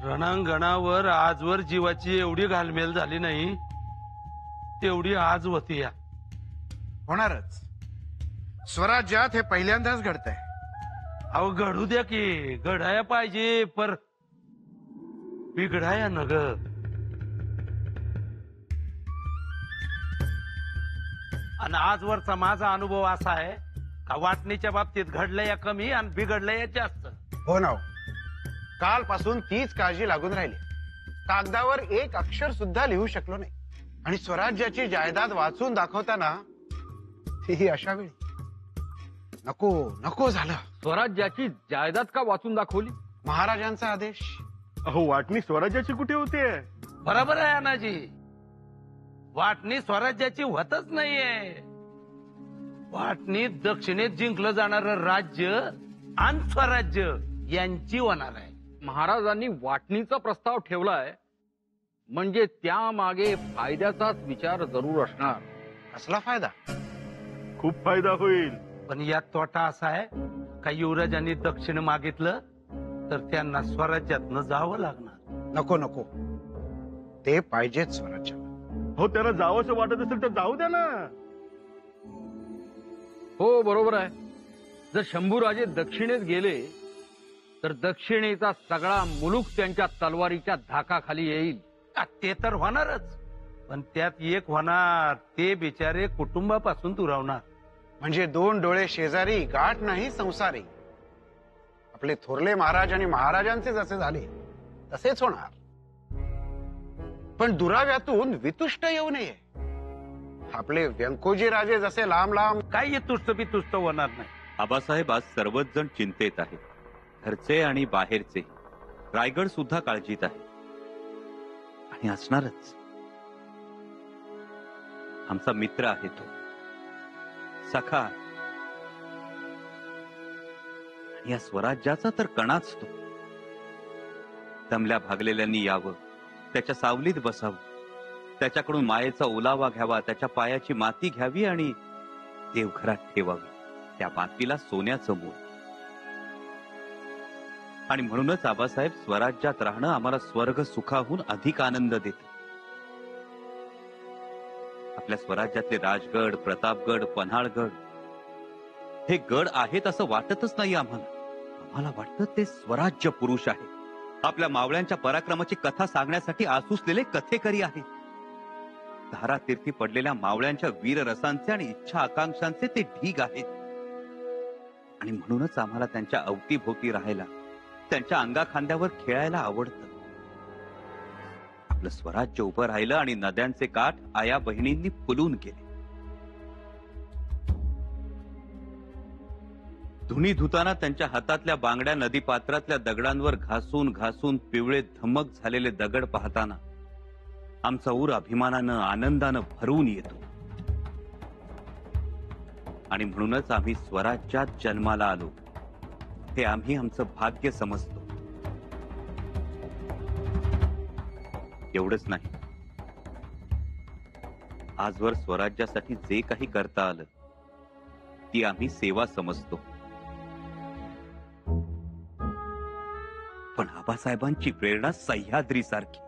रणांगणावर आजवर जीवाची एवढी घालमेल झाली नाही तेवढी आज होती या. होणारच. स्वराज्यात हे पहिल्यांदाच घडतंय. अहो घडू द्या की, घडाया पाहिजे पर बिघडाया न ग. आणि आजवरचा माझा अनुभव असा आहे का वाटणीच्या बाबतीत घडलंय कमी आणि बिघडलंय जास्त. हो ना. कालपासून तीच काळजी लागून राहिली. कागदावर एक अक्षर सुद्धा लिहू शकलो नाही आणि स्वराज्याची जायदाद वाचून दाखवताना ही अशा वेळी नको नको झालं. स्वराज्याची जायदाद का वाचून दाखवली? महाराजांचा आदेश. अहो वाटणी स्वराज्याची कुठे होते? बरोबर आहे अनाजी. वाटणी स्वराज्याची होतच नाहीये. वाटणी दक्षिणेत जिंकलं जाणारं राज्य आणि स्वराज्य यांची होणार आहे. महाराजांनी वाटणीचा प्रस्ताव ठेवलाय म्हणजे त्यामागे फायद्याचाच विचार जरूर असणार. कसला फायदा? खूप फायदा होईल. पण यात तोटा असा आहे का युवराजांनी दक्षिण मागितलं तर त्यांना स्वराज्यातनं जावं लागणार. नको नको, ते पाहिजेच स्वराज्य. हो त्याला जावंसं वाटत असेल तर जाऊ द्या ना. हो बरोबर आहे. जर शंभूराजे दक्षिणेत गेले तर दक्षिणेचा सगळा मुलूक त्यांच्या तलवारीच्या धाकाखाली येईल. ते तर होणारच, पण त्यात एक होणार, ते बिचारे कुटुंबापासून दुरावणार. म्हणजे दोन डोळे शेजारी गाठ नाही संसारी. आपले थोरले महाराज आणि महाराजांचे जसे झाले तसेच होणार. पण दुराव्यातून वितुष्ट येऊ नये. आपले व्यंकोजी राजे जसे लांब लांब. काही तुष्ट बितुष्ट होणार नाही. आबासाहेब आज सर्वच जण चिंतेत आहेत, घरचे आणि बाहेरचे. रायगड सुद्धा काळजीत आहे आणि असणारच. आमचा मित्र आहे तो, सखा. आणि या स्वराज्याचा तर कणाच तो. दमल्या भागलेल्यांनी यावं, त्याच्या सावलीत बसावं, त्याच्याकडून मायेचा ओलावा घ्यावा, त्याच्या पायाची माती घ्यावी आणि देवघरात ठेवावी. त्या मातीला सोन्याचं मोल. आणि म्हणूनच आबासाहेब स्वराज्यात राहणं आम्हाला स्वर्ग सुखाहून अधिक आनंद देतं. आपल्या स्वराज्यातले राजगड, प्रतापगड, पन्हाळगड हे गड आहेत असं वाटतच नाही आम्हाला. आम्हाला वाटतं ते स्वराज्य पुरुष आहे. आपल्या मावळ्यांच्या पराक्रमाची कथा सांगण्यासाठी आसुसलेले कथेकरी आहेत. धारातीर्थी पडलेल्या मावळ्यांच्या वीर रसांचे आणि इच्छा आकांक्षांचे ते ढीग आहेत. आणि म्हणूनच आम्हाला त्यांच्या अवतीभोवती राहायला, त्यांच्या अंगाखांद्यावर खेळायला आवडतं. आपलं स्वराज्य उभं राहिलं आणि नद्यांचे काठ आया बहिणींनी फुलून गेले. धुणी धुताना त्यांच्या हातातल्या बांगड्या नदीपात्रातल्या दगडांवर घासून घासून पिवळे धमक झालेले दगड पाहताना आमचा ऊर अभिमानानं आनंदानं भरून येतो. आणि म्हणूनच आम्ही स्वराज्यात जन्माला आलो हे आम्ही आमचं भाग्य समजतो. एवढंच नाही, आजवर स्वराज्यासाठी जे काही करता आलं ती आम्ही सेवा समजतो. पण आबासाहेबांची प्रेरणा सह्याद्री सारखी.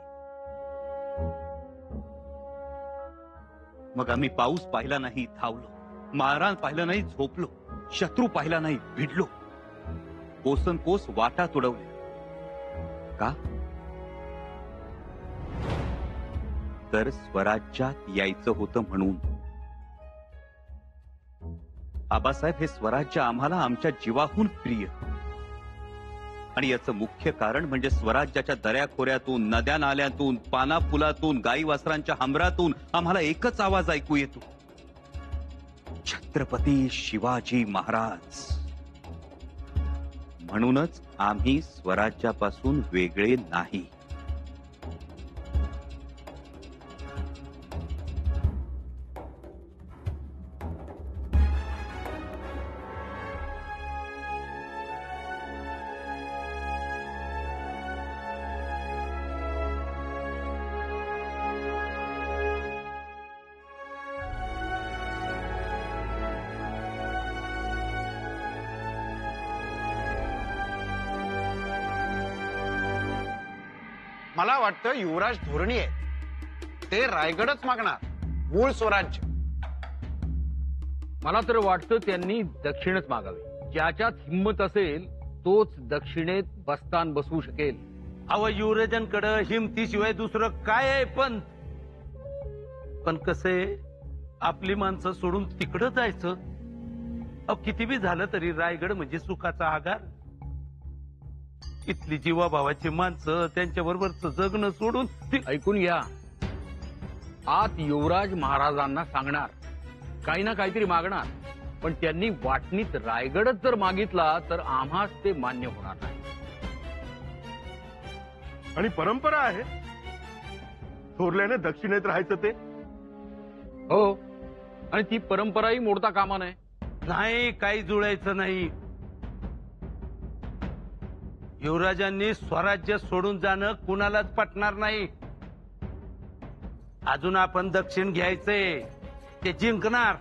मग आम्ही पाऊस पाहिला नाही धावलो, मारहाण पाहिलं नाही झोपलो, शत्रू पाहिला नाही भिडलो, कोसनकोस वाटा तुडवले. का? तर स्वराज्यात यायचं होतं म्हणून. आबासाहेब हे स्वराज्य आम्हाला आमच्या जीवाहून प्रिय. आणि याचं मुख्य कारण म्हणजे स्वराज्याच्या दऱ्याखोऱ्यातून, नद्या नाल्यातून, पाना पुलातून, गाई वासरांच्या हमरातून आम्हाला एकच आवाज ऐकू येतो, छत्रपती शिवाजी महाराज. म्हणूनच आम्ही स्वराज्यापासून वेगळे नाही. मला वाटतं युवराज धोरणी आहेत. ते रायगडच मागणार, मूळ स्वराज्य. मला तर वाटतं त्यांनी दक्षिणच मागावे. ज्याच्यात हिंमत असेल तोच दक्षिणेत बस्तान बसवू शकेल. अव युवराजांकडे हिमतीशिवाय दुसरं काय आहे? पण कसे आपली माणसं सोडून तिकडं जायचं? अहो किती बी झालं तरी रायगड म्हणजे सुखाचा आगार. इथली जीवाभावाची माणसं, त्यांच्या बरोबरच जगणं सोडून ऐकून घ्या. आत युवराज महाराजांना सांगणार, काही ना काहीतरी मागणार. पण त्यांनी वाटणीत रायगडच जर मागितला तर आम्हाच ते मान्य होणार नाही. आणि परंपरा आहे थोरल्याने दक्षिणेत राहायचं ते. हो, आणि ती परंपराही मोडता कामा नये. नाही, काही जुळायचं नाही. युवराजांनी स्वराज्य सोडून जाणं कुणालाच पटणार नाही. अजून आपण दक्षिण घ्यायचंय, ते जिंकणार.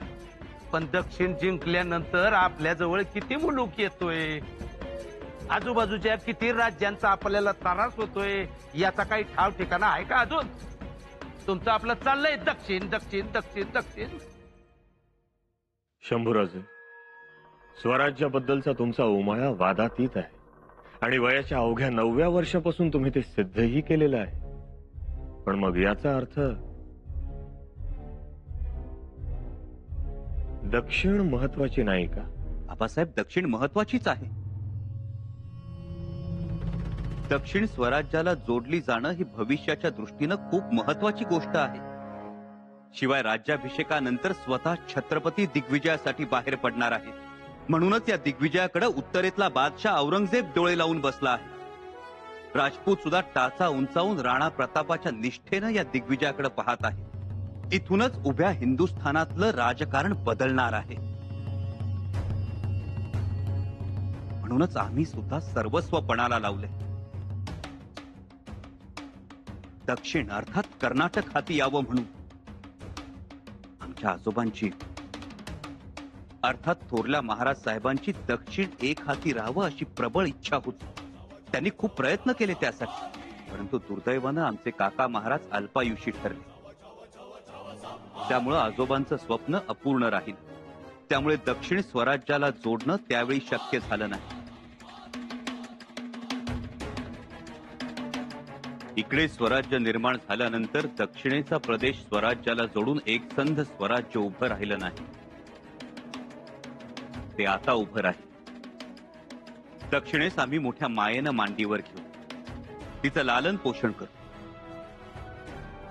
पण दक्षिण जिंकल्यानंतर आपल्या जवळ किती मुलूक येतोय, आजूबाजूच्या किती राज्यांचा आपल्याला त्रास होतोय, याचा काही ठाव ठिकाणा आहे का अजून? तुमचं आपलं चाललंय दक्षिण दक्षिण दक्षिण दक्षिण. शंभूराजे, स्वराज्याबद्दलचा तुमचा उमाळा वादातीत आहे आणि वयाच्या अवघ्या 9व्या वर्षापासून तुम्ही ते सिद्धही केलेलं आहे. पण मग याचा अर्थ दक्षिण महत्वाची नाही का? आबासाहेब, दक्षिण महत्वाचीच आहे. दक्षिण स्वराज्याला जोडली जाणं ही भविष्याच्या दृष्टीनं खूप महत्वाची गोष्ट आहे. शिवाय राज्याभिषेकानंतर स्वतः छत्रपती दिग्विजयासाठी बाहेर पडणार आहे. म्हणूनच या दिग्विजयाकडे उत्तरेतला बादशाह औरंगजेब डोळे लावून बसला आहे. राजपूत सुद्धा टाचा उंचावून राणा प्रतापाच्या निष्ठेनं या दिग्विजयाकडे पाहत आहे. इथूनच उभ्या हिंदुस्थानातलं राजकारण बदलणार आहे. म्हणूनच आम्ही सुद्धा सर्वस्व पणाला लावले. दक्षिण अर्थात कर्नाटक हाती यावं म्हणून आमच्या आजोबांची अर्थात थोरल्या महाराज साहेबांची दक्षिण एक हाती राहावं अशी प्रबळ इच्छा होती. त्यांनी खूप प्रयत्न केले त्यासाठी, परंतु दुर्दैवानं आमचे काका महाराज अल्पायुषी ठरले. त्यामुळे आजोबांचं स्वप्न अपूर्ण राहील. त्यामुळे दक्षिण स्वराज्याला जोडणं त्यावेळी शक्य झालं नाही. इकडे स्वराज्य निर्माण झाल्यानंतर दक्षिणेचा प्रदेश स्वराज्याला जोडून एक संध स्वराज्य उभं राहिलं नाही. ते आता उभं राहील. दक्षिणेस आम्ही मोठ्या मायेनं मांडीवर घेऊ, तिचं लालन पोषण करू.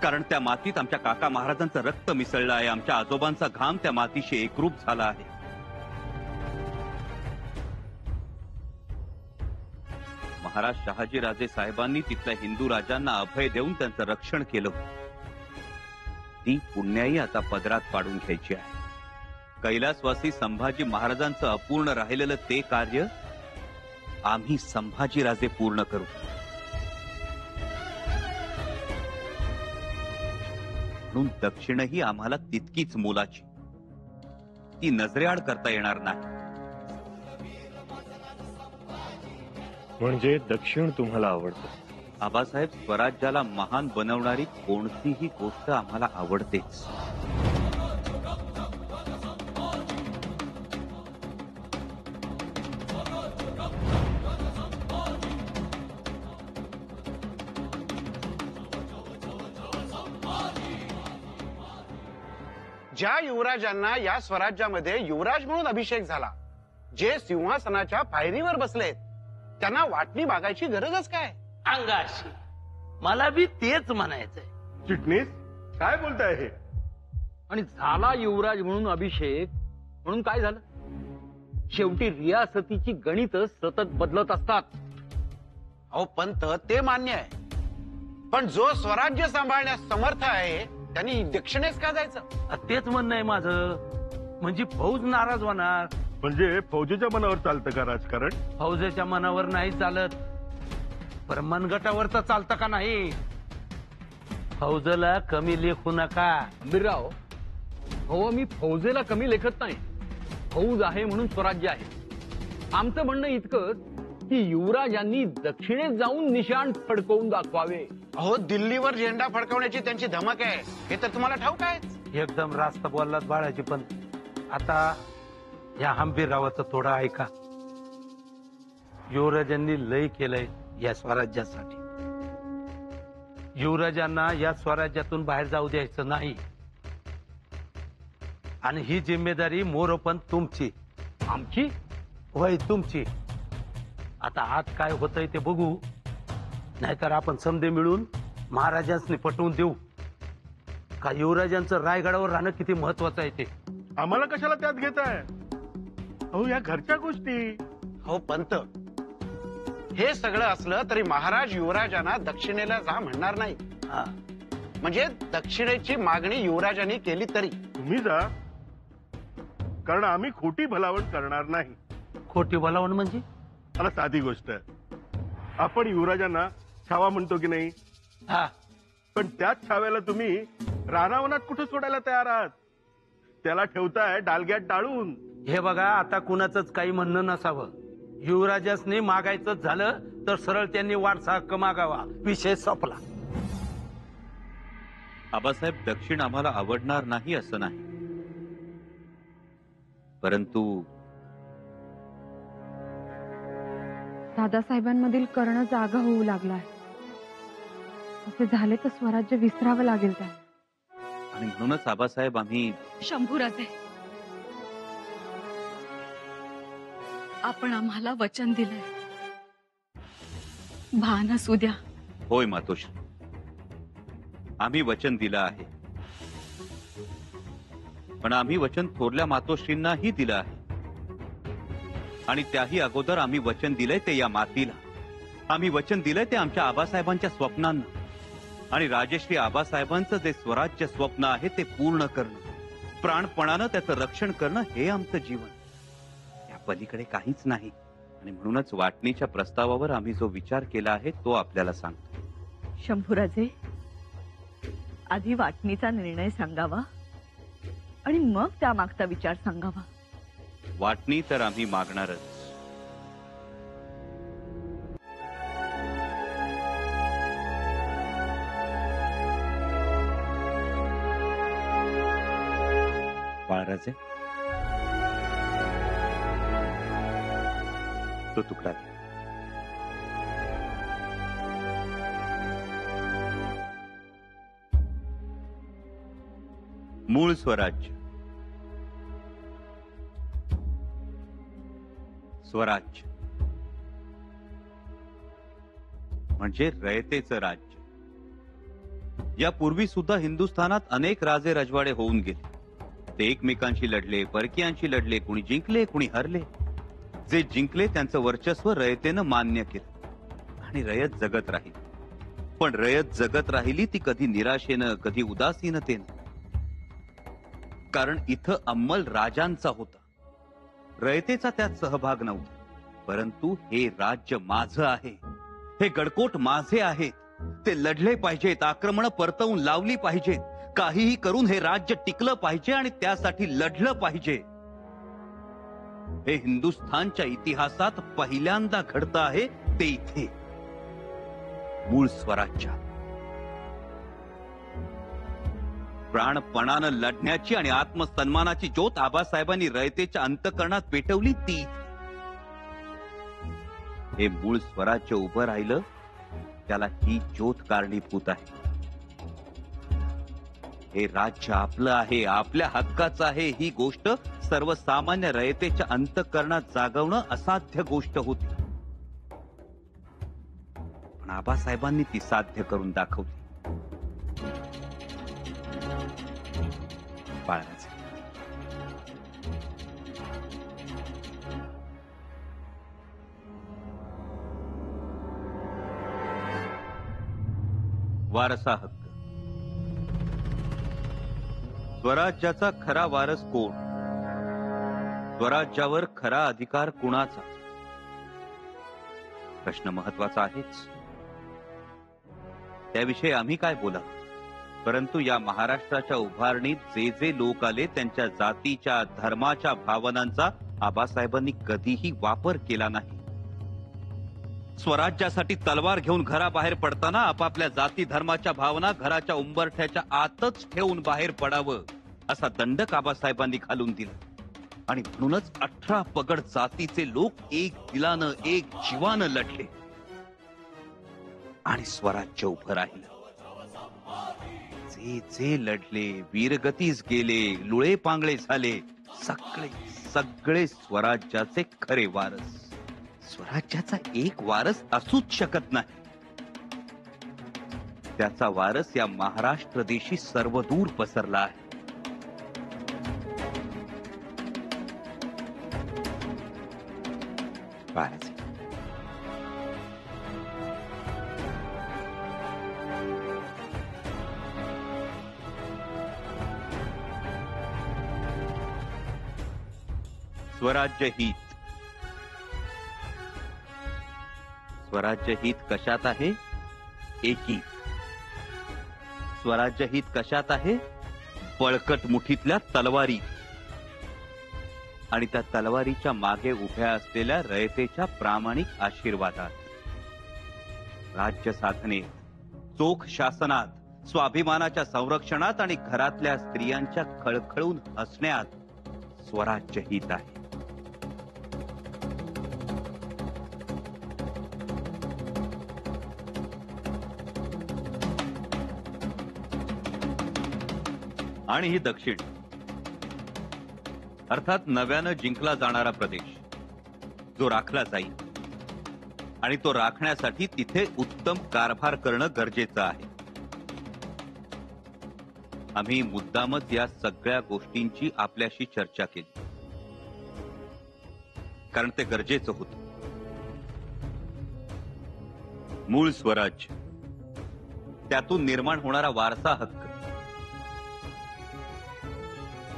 कारण त्या मातीत आमच्या काका महाराजांचं रक्त मिसळलं आहे. आमच्या आजोबांचा घाम त्या मातीशी एकरूप झाला आहे. महाराज शहाजीराजे साहेबांनी तिथल्या हिंदू राजांना अभय देऊन त्यांचं रक्षण केलं. ती पुण्याई आता पदरात पाडून घ्यायची आहे. कैलासवासी संभाजी महाराजांचं अपूर्ण राहिलेलं ते कार्य आम्ही संभाजीराजे पूर्ण करू. म्हणून दक्षिणही आम्हाला तितकीच मोलाची. ती नजरेआड करता येणार नाही. म्हणजे दक्षिण तुम्हाला आवडतं? आबासाहेब, स्वराज्याला महान बनवणारी कोणतीही गोष्ट आम्हाला आवडतेच. ज्या युवराजांना या स्वराज्यामध्ये युवराज म्हणून अभिषेक झाला, जे सिंहासनाच्या पायरीवर बसलेत, त्यांना वाटणी मागायची गरजच काय? अंगाशी मला बी तेच म्हणायचंय. चिटणीस, काय बोलताय हे? आणि झाला युवराज म्हणून अभिषेक, म्हणून काय झालं? शेवटी रियासतीची गणित सतत बदलत असतात. अहो पंत, ते मान्य आहे. पण जो स्वराज्य सांभाळण्यास समर्थ आहे त्यांनी दक्षिणेस का जायचं? तेच म्हणणं आहे माझं. म्हणजे फौज नाराज होणार. म्हणजे फौजेच्या मनावर चालतं का राजकारण? फौजेच्या मनावर नाही चालत, पण मनगटावर तर चालतं का नाही? फौजला कमी लेखू नका. आंबीरराव, हो, मी फौजेला कमी लेखत नाही. फौज आहे म्हणून स्वराज्य आहे. आमचं म्हणणं इतकंच की युवराजांनी दक्षिणेत जाऊन निशाण फडकवून दाखवावे. अहो, दिल्लीवर झेंडा फडकवण्याची त्यांची धमक आहे, हे तर तुम्हाला ठाऊक आहे. एकदम रास्त बोललात बाळाजी, पण आता या हंबीररावाचं थोडं ऐका. युवराजांनी लय केलंय या स्वराज्यासाठी. युवराजांना या स्वराज्यातून बाहेर जाऊ द्यायचं नाही, आणि ही जिम्मेदारी मोरोपंत तुमची. आमची? होय, तुमची. आता आज काय होतंय ते बघू, नाहीतर आपण समधे मिळून महाराजांनी पटवून देऊ का युवराजांचं रायगडावर राहणं किती महत्वाचं आहे ते. आम्हाला कशाला त्यात घेताय? अहो, या घरच्या गोष्टी. हो पंत, हे सगळं असलं तरी महाराज युवराजांना दक्षिणेला जा म्हणणार नाही. हा. म्हणजे दक्षिणेची मागणी युवराजांनी केली तरी. तुम्ही जा, कारण आम्ही खोटी भलावण करणार नाही. खोटी बोलावण म्हणजे? मला साधी गोष्ट आहे, आपण युवराजांना छावा म्हणतो की नाही, हा, पण त्याच छाव्याला तुम्ही रानावनात कुठे सोडायला तयार आहात? त्याला ठेवताय डालग्यात डाळून. हे बघा, आता कुणाचंच काही म्हणणं नसावं. युवराजासनी मागायचं झालं तर सरळ त्यांनी वारसा हक्क मागावा, विषय संपला. आबासाहेब, दक्षिण आम्हाला आवडणार नाही असं नाही, परंतु दादासाहेबांमधील कर्ण जागा होऊ लागलाय. असे झाले तर स्वराज्य विसरावं लागेल त्यांना. आणि म्हणूनच आबासाहेब आम्ही शंभूराजे, आपण आम्हाला वचन दिलंय, भान असू द्या. होय मातोश्री, आम्ही वचन दिलं आहे, पण आम्ही वचन थोरल्या मातोश्रींनाही दिलं आहे, आणि त्याही अगोदर आम्ही वचन दिलंय ते या मातीला. आम्ही वचन दिलंय ते आमच्या आबासाहेबांच्या स्वप्नांना, आणि राजश्री आबासाहेबांचं जे स्वराज्य स्वप्न आहे ते पूर्ण करणं, प्राणपणानं त्याचं रक्षण करणं, हे आमचं जीवन. या पलीकडे काहीच नाही. आणि म्हणूनच वाटणीच्या प्रस्तावावर आम्ही जो विचार केला आहे तो आपल्याला सांगतो. शंभूराजे, आधी वाटणीचा निर्णय सांगावा आणि मग त्यामागचा विचार सांगावा. वाटणी तर आम्ही मागणारच. बाळराजे, तो तुकडा घे. मूळ स्वराज्य. स्वराज्य म्हणजे रयतेचं राज्य. यापूर्वी सुद्धा हिंदुस्थानात अनेक राजे रजवाडे होऊन गेले. ते एकमेकांशी लढले, परकीयांशी लढले, कुणी जिंकले, कुणी हरले. जे जिंकले त्यांचं वर्चस्व रयतेनं मान्य केलं आणि रयत जगत राहिली. पण रयत जगत राहिली ती कधी निराशेनं, कधी उदासीनतेनं. कारण इथं अंमल राजांचा होता, रयतेचा त्यात सहभाग नव्हता. परंतु हे राज्य माझं आहे, हे गडकोट माझे आहेत. ते लढले पाहिजेत, आक्रमण परतवून लावली पाहिजेत, काहीही करून हे राज्य टिकलं पाहिजे आणि त्यासाठी लढलं पाहिजे. हे हिंदुस्थानच्या इतिहासात पहिल्यांदा घडतं आहे ते इथे, मूळ स्वराज्यात. प्राणपणानं लढण्याची आणि आत्मसन्मानाची ज्योत आबासाहेबांनी रयतेच्या अंतःकरणात पेटवली ती इथे. हे मूळ स्वराज्य उभं राहिलं त्याला ही ज्योत कारणीभूत आहे. हे राज्य आपलं आहे, आपल्या हक्काचं आहे, ही गोष्ट सर्वसामान्य रयतेच्या अंतःकरणात जागवणं असाध्य गोष्ट होती. पण आबासाहेबांनी ती साध्य करून दाखवली. बाळराजे, वारसा हक्क. स्वराज्याचा खरा वारस कोण? स्वराज्यावर खरा अधिकार कुणाचा? प्रश्न महत्वाचा आहेच. त्याविषयी आम्ही काय बोला, परंतु या महाराष्ट्राच्या उभारणीत जे जे लोक आले त्यांच्या जातीच्या, धर्माच्या भावनांचा आबासाहेबांनी कधीही वापर केला नाही. स्वराज्यासाठी तलवार घेऊन घराबाहेर पडताना आपापल्या जाती धर्माच्या भावना घराच्या उंबरठ्याच्या आतच ठेवून बाहेर पडावं असा दंडक आबासाहेबांनी घालून दिला. आणि म्हणूनच 18 पगड जातीचे लोक एक दिलानं एक जीवानं लढले आणि स्वराज्य उभं राहिलं. जे जे लढले वीरगतीस गेले, लुळे पांगळे झाले, सगळे सगळे स्वराज्याचे खरे वारस. स्वराज्याचा एक वारस असूच शकत नाही. त्याचा वारस या महाराष्ट्र देशी सर्वदूर पसरला आहे. वारस स्वराज्य हित. स्वराज्य हित कशात आहे? एकी. स्वराज्य हित कशात आहे? बळकट मुठीतल्या तलवारी आणि त्या तलवारीच्या मागे उभ्या असलेल्या रयतेच्या प्रामाणिक आशीर्वादात. राज्य साधनेत, चोख शासनात, स्वाभिमानाच्या संरक्षणात आणि घरातल्या स्त्रियांच्या खळखळून हसण्यात स्वराज्य हित आहे. आणि ही दक्षिण, अर्थात नव्यानं जिंकला जाणारा प्रदेश, जो राखला जाईल आणि तो राखण्यासाठी तिथे उत्तम कारभार करणं गरजेचं आहे. आम्ही मुद्दामच या सगळ्या गोष्टींची आपल्याशी चर्चा केली, कारण ते गरजेचं होतं. मूळ स्वराज्य, त्यातून निर्माण होणारा वारसा हक्क,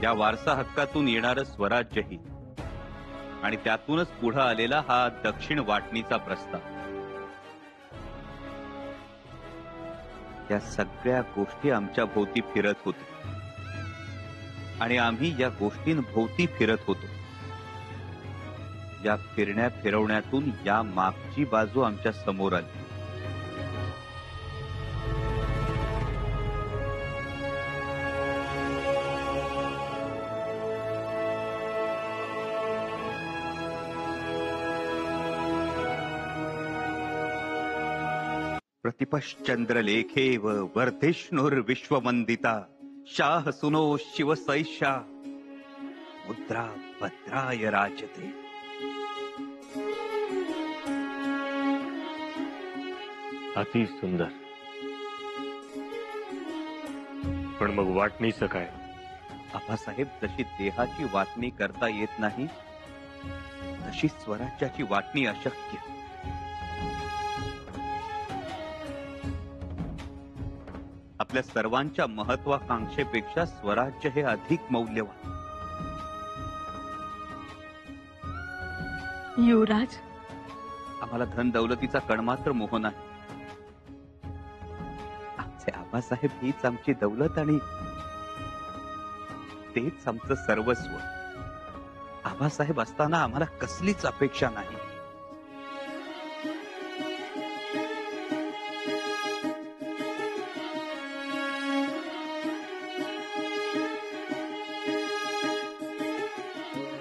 या वारसा हक्कातून येणारं स्वराज्य ही, आणि त्यातूनच पुढे आलेला हा दक्षिण वाटणीचा प्रस्ताव, या सगळ्या गोष्टी आमच्या भोवती फिरत होत्या आणि आम्ही या गोष्टींभोवती फिरत होतो. या फिरण्या फिरवण्यातून या मागची बाजू आमच्या समोर आली. प्रतिपश्चंद्रलेखेव वर्धिष्णुर्विश्ववंदिता शाह सुनो शिवसैषा मुद्रा भद्राय राजते. अति सुंदर. पण मग वाटणीचं काय? आबासाहेब, जशी देहाची वाटणी करता येत नाही तशी स्वराज्याची वाटणी अशक्य. आपल्या सर्वांच्या महत्वाकांक्षेपेक्षा स्वराज्य हे अधिक मौल्यवान. युवराज, आम्हाला धन दौलतीचा कणमात्र मोह नाही. आमचे आबासाहेब हीच आमची दौलत आणि तेच आमचं सर्वस्व. आबासाहेब असताना आम्हाला कसलीच अपेक्षा नाही.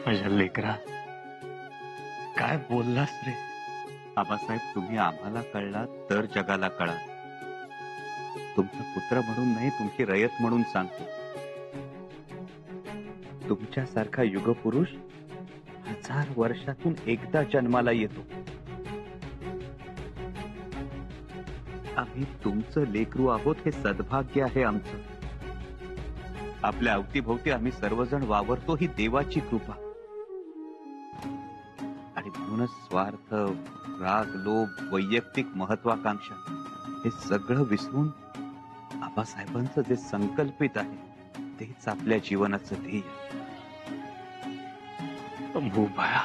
माझ्या लेकरा, काय बोललास रे? आबासाहेब, तुम्ही आम्हाला कळलात तर जगाला कळा. तुमचा पुत्र म्हणून नाही, तुमची रयत म्हणून सांगतो. तुमच्यासारखा युगपुरुष 1000 वर्षातून एकदा जन्माला येतो. आम्ही तुमचं लेकरू आहोत हे सद्भाग्य आहे आमचं. आपल्या अवतीभोवती आम्ही सर्वजण वावरतो ही देवाची कृपा. आणि म्हणूनच स्वार्थ, राग, लोभ, वैयक्तिक महत्वाकांक्षा हे सगळं विसरून आबासाहेबांचं जे संकल्पित आहे तेच आपल्या जीवनाचं ध्येय. अंबुबाया,